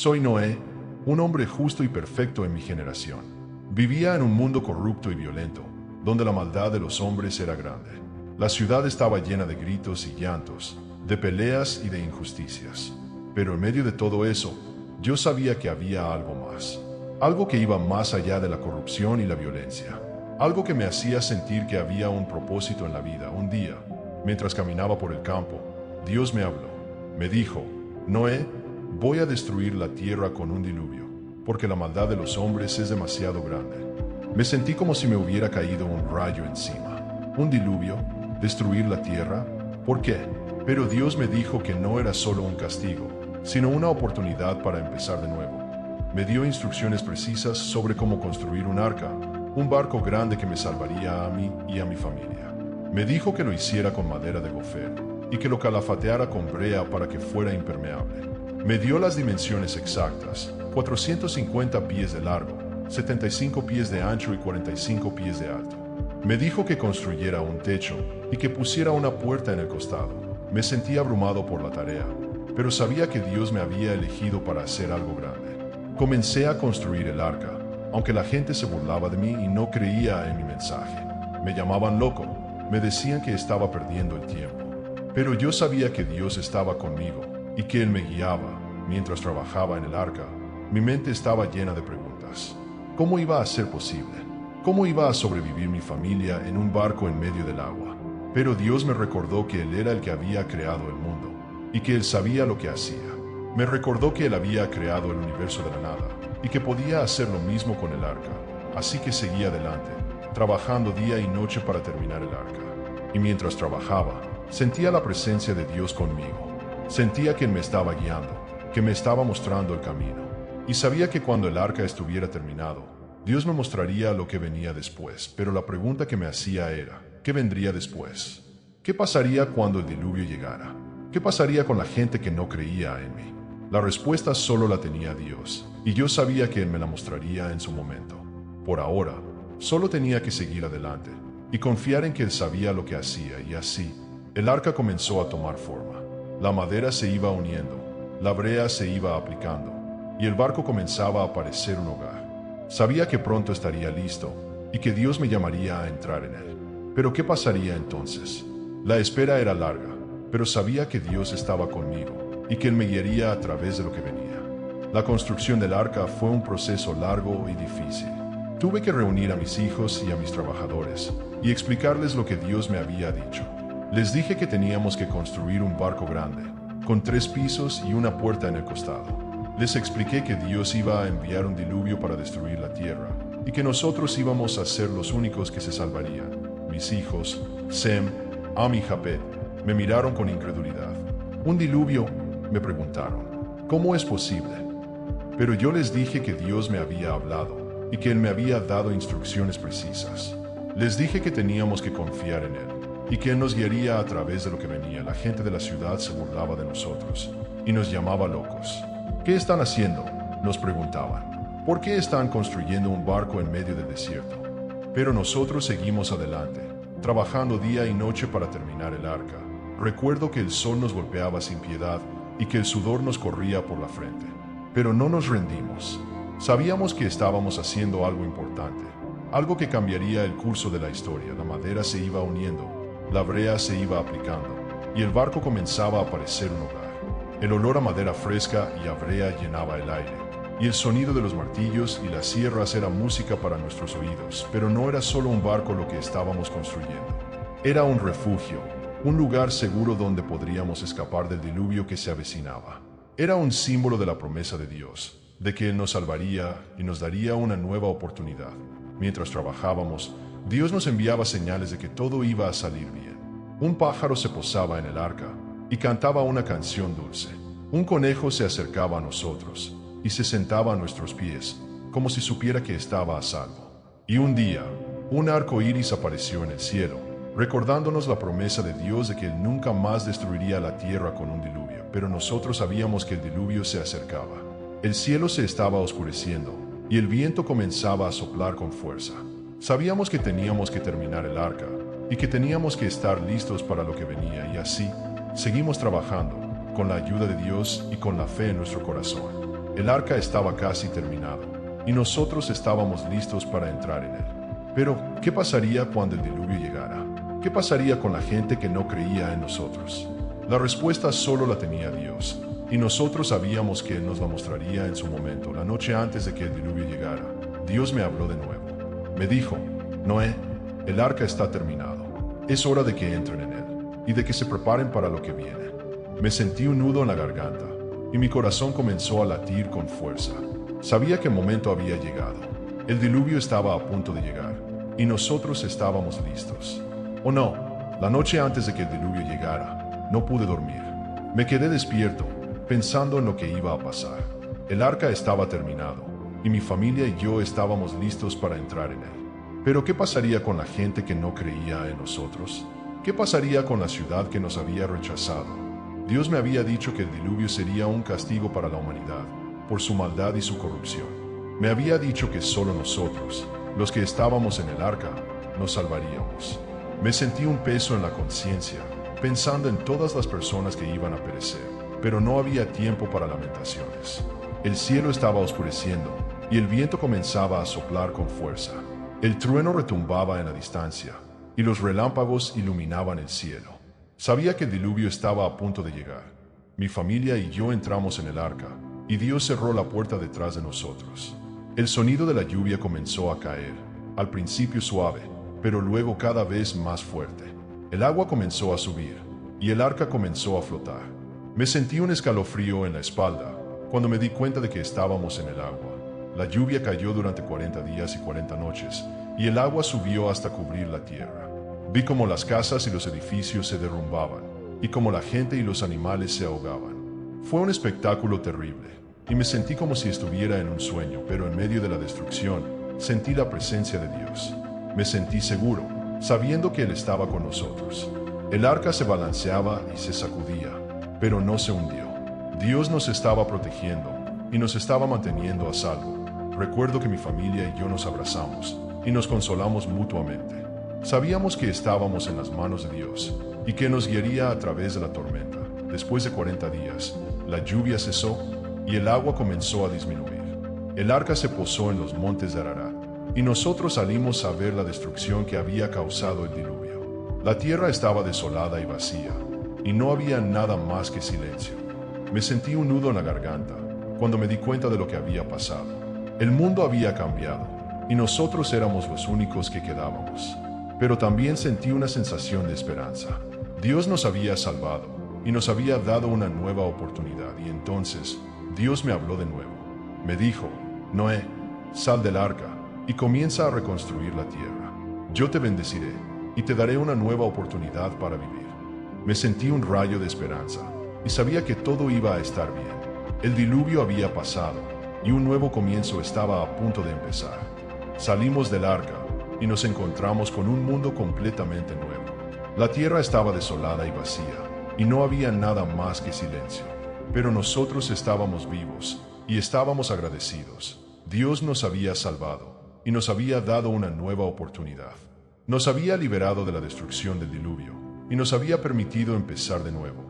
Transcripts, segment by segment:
Soy Noé, un hombre justo y perfecto en mi generación. Vivía en un mundo corrupto y violento, donde la maldad de los hombres era grande. La ciudad estaba llena de gritos y llantos, de peleas y de injusticias. Pero en medio de todo eso, yo sabía que había algo más. Algo que iba más allá de la corrupción y la violencia. Algo que me hacía sentir que había un propósito en la vida. Un día, mientras caminaba por el campo, Dios me habló. Me dijo: Noé, voy a destruir la tierra con un diluvio, porque la maldad de los hombres es demasiado grande. Me sentí como si me hubiera caído un rayo encima. ¿Un diluvio? ¿Destruir la tierra? ¿Por qué? Pero Dios me dijo que no era solo un castigo, sino una oportunidad para empezar de nuevo. Me dio instrucciones precisas sobre cómo construir un arca, un barco grande que me salvaría a mí y a mi familia. Me dijo que lo hiciera con madera de gofer y que lo calafateara con brea para que fuera impermeable. Me dio las dimensiones exactas: 450 pies de largo, 75 pies de ancho y 45 pies de alto. Me dijo que construyera un techo y que pusiera una puerta en el costado. Me sentí abrumado por la tarea, pero sabía que Dios me había elegido para hacer algo grande. Comencé a construir el arca, aunque la gente se burlaba de mí y no creía en mi mensaje. Me llamaban loco, me decían que estaba perdiendo el tiempo. Pero yo sabía que Dios estaba conmigo y que Él me guiaba. Mientras trabajaba en el arca, mi mente estaba llena de preguntas. ¿Cómo iba a ser posible? ¿Cómo iba a sobrevivir mi familia en un barco en medio del agua? Pero Dios me recordó que Él era el que había creado el mundo y que Él sabía lo que hacía. Me recordó que Él había creado el universo de la nada y que podía hacer lo mismo con el arca. Así que seguí adelante, trabajando día y noche para terminar el arca. Y mientras trabajaba, sentía la presencia de Dios conmigo. Sentía que Él me estaba guiando, que me estaba mostrando el camino. Y sabía que cuando el arca estuviera terminado, Dios me mostraría lo que venía después. Pero la pregunta que me hacía era: ¿qué vendría después? ¿Qué pasaría cuando el diluvio llegara? ¿Qué pasaría con la gente que no creía en mí? La respuesta solo la tenía Dios, y yo sabía que Él me la mostraría en su momento. Por ahora, solo tenía que seguir adelante y confiar en que Él sabía lo que hacía. Y así, el arca comenzó a tomar forma. La madera se iba uniendo, la brea se iba aplicando, y el barco comenzaba a parecer un hogar. Sabía que pronto estaría listo, y que Dios me llamaría a entrar en él. Pero ¿qué pasaría entonces? La espera era larga, pero sabía que Dios estaba conmigo, y que Él me guiaría a través de lo que venía. La construcción del arca fue un proceso largo y difícil. Tuve que reunir a mis hijos y a mis trabajadores, y explicarles lo que Dios me había dicho. Les dije que teníamos que construir un barco grande, con 3 pisos y una puerta en el costado. Les expliqué que Dios iba a enviar un diluvio para destruir la tierra, y que nosotros íbamos a ser los únicos que se salvarían. Mis hijos, Sem, Ham y Japet, me miraron con incredulidad. ¿Un diluvio?, me preguntaron. ¿Cómo es posible? Pero yo les dije que Dios me había hablado, y que Él me había dado instrucciones precisas. Les dije que teníamos que confiar en Él, y que Él nos guiaría a través de lo que venía. La gente de la ciudad se burlaba de nosotros y nos llamaba locos. ¿Qué están haciendo?, nos preguntaban. ¿Por qué están construyendo un barco en medio del desierto? Pero nosotros seguimos adelante, trabajando día y noche para terminar el arca. Recuerdo que el sol nos golpeaba sin piedad y que el sudor nos corría por la frente. Pero no nos rendimos. Sabíamos que estábamos haciendo algo importante, algo que cambiaría el curso de la historia. La madera se iba uniendo, la brea se iba aplicando, y el barco comenzaba a parecer un hogar. El olor a madera fresca y a brea llenaba el aire, y el sonido de los martillos y las sierras era música para nuestros oídos. Pero no era solo un barco lo que estábamos construyendo. Era un refugio, un lugar seguro donde podríamos escapar del diluvio que se avecinaba. Era un símbolo de la promesa de Dios, de que Él nos salvaría y nos daría una nueva oportunidad. Mientras trabajábamos, Dios nos enviaba señales de que todo iba a salir bien. Un pájaro se posaba en el arca y cantaba una canción dulce. Un conejo se acercaba a nosotros y se sentaba a nuestros pies, como si supiera que estaba a salvo. Y un día, un arco iris apareció en el cielo, recordándonos la promesa de Dios de que Él nunca más destruiría la tierra con un diluvio. Pero nosotros sabíamos que el diluvio se acercaba. El cielo se estaba oscureciendo y el viento comenzaba a soplar con fuerza. Sabíamos que teníamos que terminar el arca y que teníamos que estar listos para lo que venía, y así seguimos trabajando, con la ayuda de Dios y con la fe en nuestro corazón. El arca estaba casi terminado, y nosotros estábamos listos para entrar en él. Pero, ¿qué pasaría cuando el diluvio llegara? ¿Qué pasaría con la gente que no creía en nosotros? La respuesta solo la tenía Dios, y nosotros sabíamos que Él nos la mostraría en su momento, la noche antes de que el diluvio llegara. Dios me habló de nuevo. Me dijo: Noé, el arca está terminado. Es hora de que entren en él, y de que se preparen para lo que viene. Me sentí un nudo en la garganta, y mi corazón comenzó a latir con fuerza. Sabía que el momento había llegado. El diluvio estaba a punto de llegar, y nosotros estábamos listos. Oh no, la noche antes de que el diluvio llegara, no pude dormir. Me quedé despierto, pensando en lo que iba a pasar. El arca estaba terminado, y mi familia y yo estábamos listos para entrar en él. Pero ¿qué pasaría con la gente que no creía en nosotros? ¿Qué pasaría con la ciudad que nos había rechazado? Dios me había dicho que el diluvio sería un castigo para la humanidad, por su maldad y su corrupción. Me había dicho que solo nosotros, los que estábamos en el arca, nos salvaríamos. Me sentí un peso en la conciencia, pensando en todas las personas que iban a perecer, pero no había tiempo para lamentaciones. El cielo estaba oscureciendo, y el viento comenzaba a soplar con fuerza. El trueno retumbaba en la distancia, y los relámpagos iluminaban el cielo. Sabía que el diluvio estaba a punto de llegar. Mi familia y yo entramos en el arca, y Dios cerró la puerta detrás de nosotros. El sonido de la lluvia comenzó a caer, al principio suave, pero luego cada vez más fuerte. El agua comenzó a subir, y el arca comenzó a flotar. Me sentí un escalofrío en la espalda cuando me di cuenta de que estábamos en el agua. La lluvia cayó durante 40 días y 40 noches, y el agua subió hasta cubrir la tierra. Vi cómo las casas y los edificios se derrumbaban, y cómo la gente y los animales se ahogaban. Fue un espectáculo terrible, y me sentí como si estuviera en un sueño, pero en medio de la destrucción, sentí la presencia de Dios. Me sentí seguro, sabiendo que Él estaba con nosotros. El arca se balanceaba y se sacudía, pero no se hundió. Dios nos estaba protegiendo y nos estaba manteniendo a salvo. Recuerdo que mi familia y yo nos abrazamos y nos consolamos mutuamente. Sabíamos que estábamos en las manos de Dios y que nos guiaría a través de la tormenta. Después de 40 días, la lluvia cesó y el agua comenzó a disminuir. El arca se posó en los montes de Ararat, y nosotros salimos a ver la destrucción que había causado el diluvio. La tierra estaba desolada y vacía, y no había nada más que silencio. Me sentí un nudo en la garganta cuando me di cuenta de lo que había pasado. El mundo había cambiado, y nosotros éramos los únicos que quedábamos. Pero también sentí una sensación de esperanza. Dios nos había salvado, y nos había dado una nueva oportunidad, y entonces Dios me habló de nuevo. Me dijo: Noé, sal del arca y comienza a reconstruir la tierra. Yo te bendeciré y te daré una nueva oportunidad para vivir. Me sentí un rayo de esperanza y sabía que todo iba a estar bien. El diluvio había pasado y un nuevo comienzo estaba a punto de empezar. Salimos del arca y nos encontramos con un mundo completamente nuevo. La tierra estaba desolada y vacía y no había nada más que silencio. Pero nosotros estábamos vivos y estábamos agradecidos. Dios nos había salvado y nos había dado una nueva oportunidad. Nos había liberado de la destrucción del diluvio y nos había permitido empezar de nuevo.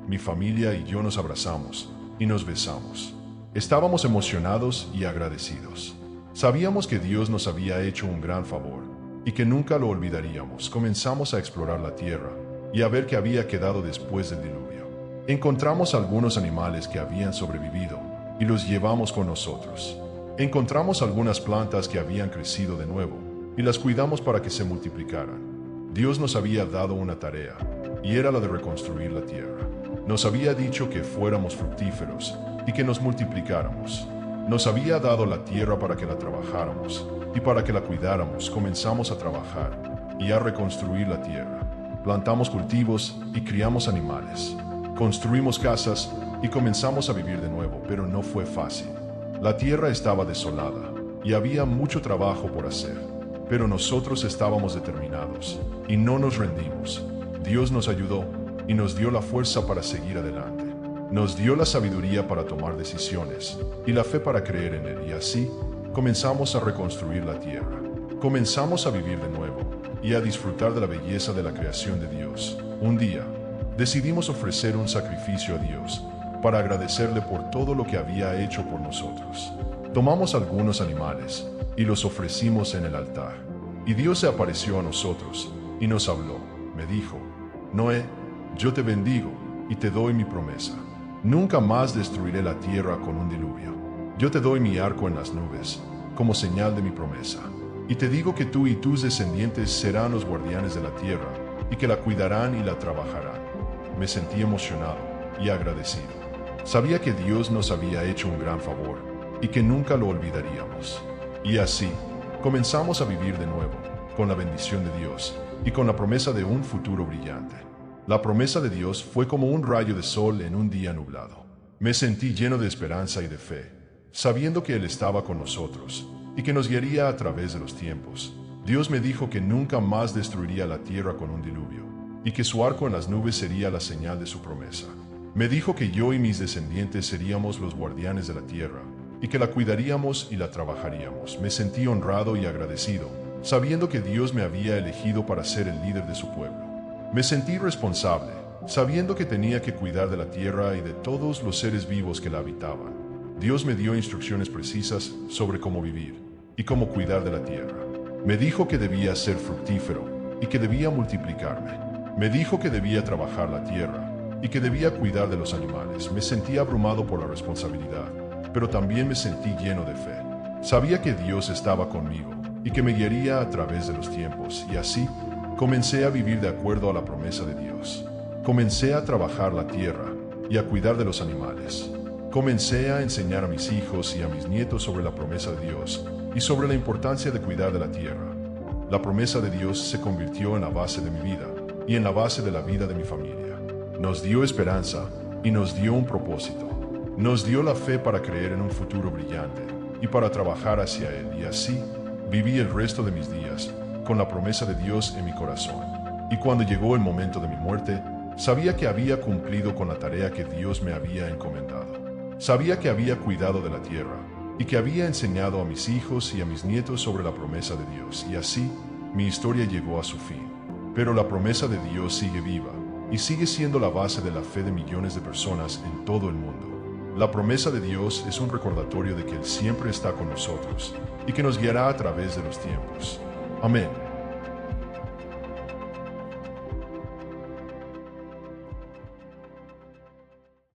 Mi familia y yo nos abrazamos y nos besamos. Estábamos emocionados y agradecidos. Sabíamos que Dios nos había hecho un gran favor y que nunca lo olvidaríamos. Comenzamos a explorar la tierra y a ver qué había quedado después del diluvio. Encontramos algunos animales que habían sobrevivido y los llevamos con nosotros. Encontramos algunas plantas que habían crecido de nuevo y las cuidamos para que se multiplicaran. Dios nos había dado una tarea y era la de reconstruir la tierra. Nos había dicho que fuéramos fructíferos y que nos multiplicáramos. Nos había dado la tierra para que la trabajáramos y para que la cuidáramos. Comenzamos a trabajar y a reconstruir la tierra. Plantamos cultivos y criamos animales. Construimos casas y comenzamos a vivir de nuevo, pero no fue fácil. La tierra estaba desolada y había mucho trabajo por hacer, pero nosotros estábamos determinados y no nos rendimos. Dios nos ayudó y nos dio la fuerza para seguir adelante. Nos dio la sabiduría para tomar decisiones y la fe para creer en Él, y así comenzamos a reconstruir la tierra. Comenzamos a vivir de nuevo y a disfrutar de la belleza de la creación de Dios. Un día, decidimos ofrecer un sacrificio a Dios para agradecerle por todo lo que había hecho por nosotros. Tomamos algunos animales y los ofrecimos en el altar. Y Dios se apareció a nosotros y nos habló. Me dijo: Noé, yo te bendigo y te doy mi promesa. Nunca más destruiré la tierra con un diluvio. Yo te doy mi arco en las nubes, como señal de mi promesa. Y te digo que tú y tus descendientes serán los guardianes de la tierra, y que la cuidarán y la trabajarán. Me sentí emocionado y agradecido. Sabía que Dios nos había hecho un gran favor, y que nunca lo olvidaríamos. Y así, comenzamos a vivir de nuevo, con la bendición de Dios, y con la promesa de un futuro brillante. La promesa de Dios fue como un rayo de sol en un día nublado. Me sentí lleno de esperanza y de fe, sabiendo que Él estaba con nosotros, y que nos guiaría a través de los tiempos. Dios me dijo que nunca más destruiría la tierra con un diluvio, y que su arco en las nubes sería la señal de su promesa. Me dijo que yo y mis descendientes seríamos los guardianes de la tierra, y que la cuidaríamos y la trabajaríamos. Me sentí honrado y agradecido, sabiendo que Dios me había elegido para ser el líder de su pueblo. Me sentí responsable, sabiendo que tenía que cuidar de la tierra y de todos los seres vivos que la habitaban. Dios me dio instrucciones precisas sobre cómo vivir y cómo cuidar de la tierra. Me dijo que debía ser fructífero y que debía multiplicarme. Me dijo que debía trabajar la tierra y que debía cuidar de los animales. Me sentí abrumado por la responsabilidad, pero también me sentí lleno de fe. Sabía que Dios estaba conmigo y que me guiaría a través de los tiempos, y así comencé a vivir de acuerdo a la promesa de Dios. Comencé a trabajar la tierra y a cuidar de los animales. Comencé a enseñar a mis hijos y a mis nietos sobre la promesa de Dios y sobre la importancia de cuidar de la tierra. La promesa de Dios se convirtió en la base de mi vida y en la base de la vida de mi familia. Nos dio esperanza y nos dio un propósito. Nos dio la fe para creer en un futuro brillante y para trabajar hacia él, y así viví el resto de mis días con la promesa de Dios en mi corazón. Y cuando llegó el momento de mi muerte, sabía que había cumplido con la tarea que Dios me había encomendado. Sabía que había cuidado de la tierra y que había enseñado a mis hijos y a mis nietos sobre la promesa de Dios, y así mi historia llegó a su fin. Pero la promesa de Dios sigue viva y sigue siendo la base de la fe de millones de personas en todo el mundo. La promesa de Dios es un recordatorio de que Él siempre está con nosotros y que nos guiará a través de los tiempos. Amén.